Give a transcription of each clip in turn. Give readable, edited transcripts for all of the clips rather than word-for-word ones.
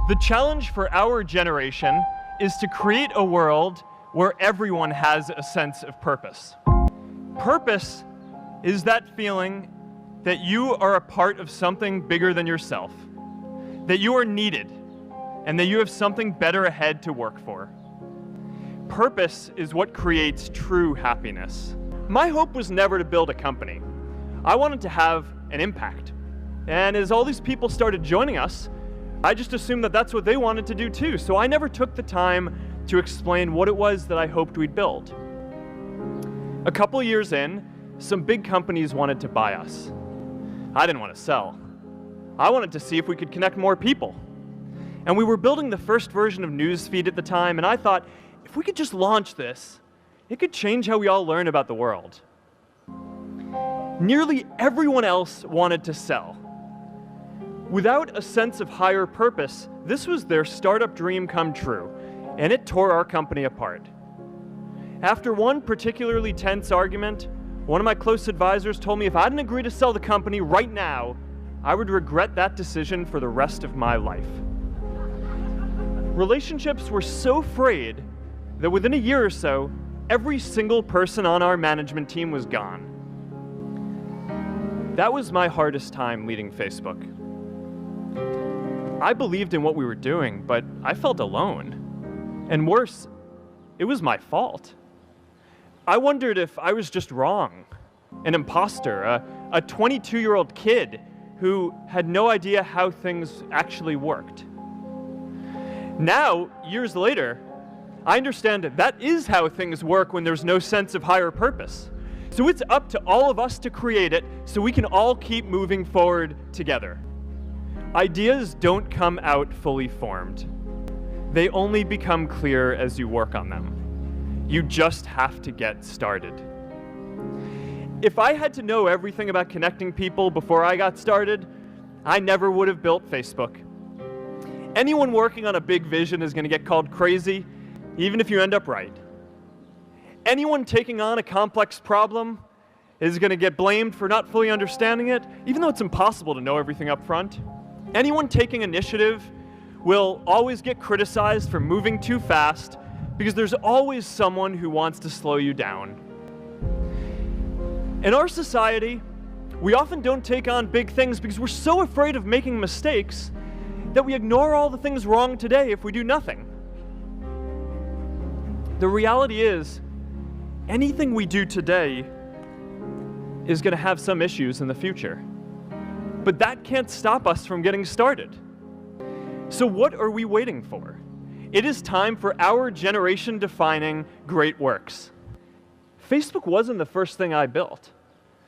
The challenge for our generation is to create a world where everyone has a sense of purpose. Purpose is that feeling that you are a part of something bigger than yourself, that you are needed, and that you have something better ahead to work for. Purpose is what creates true happiness. My hope was never to build a company. I wanted to have an impact. And as all these people started joining us, I just assumed that that's what they wanted to do too, so I never took the time to explain what it was that I hoped we'd build. A couple years in, some big companies wanted to buy us. I didn't want to sell. I wanted to see if we could connect more people. And we were building the first version of Newsfeed at the time, and I thought, if we could just launch this, it could change how we all learn about the world. Nearly everyone else wanted to sell. Without a sense of higher purpose, this was their startup dream come true, and it tore our company apart. After one particularly tense argument, one of my close advisors told me if I didn't agree to sell the company right now, I would regret that decision for the rest of my life. Relationships were so frayed that within a year or so, every single person on our management team was gone. That was my hardest time leading Facebook. I believed in what we were doing, but I felt alone. And worse, it was my fault. I wondered if I was just wrong, an imposter, a 22-year-old kid who had no idea how things actually worked. Now, years later, I understand that is how things work when there's no sense of higher purpose. So it's up to all of us to create it so we can all keep moving forward together. Ideas don't come out fully formed. They only become clear as you work on them. You just have to get started. If I had to know everything about connecting people before I got started, I never would have built Facebook. Anyone working on a big vision is going to get called crazy, even if you end up right. Anyone taking on a complex problem is going to get blamed for not fully understanding it, even though it's impossible to know everything up front. Anyone taking initiative will always get criticized for moving too fast because there's always someone who wants to slow you down. In our society, we often don't take on big things because we're so afraid of making mistakes that we ignore all the things wrong today if we do nothing. The reality is, anything we do today is going to have some issues in the future. But that can't stop us from getting started. So what are we waiting for? It is time for our generation-defining great works. Facebook wasn't the first thing I built.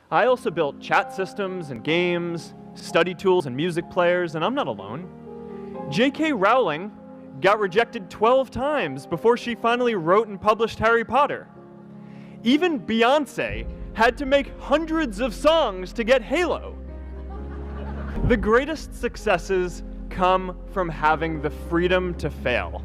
I also built chat systems and games, study tools and music players, and I'm not alone. J.K. Rowling got rejected 12 times before she finally wrote and published Harry Potter. Even Beyoncé had to make hundreds of songs to get Halo. The greatest successes come from having the freedom to fail.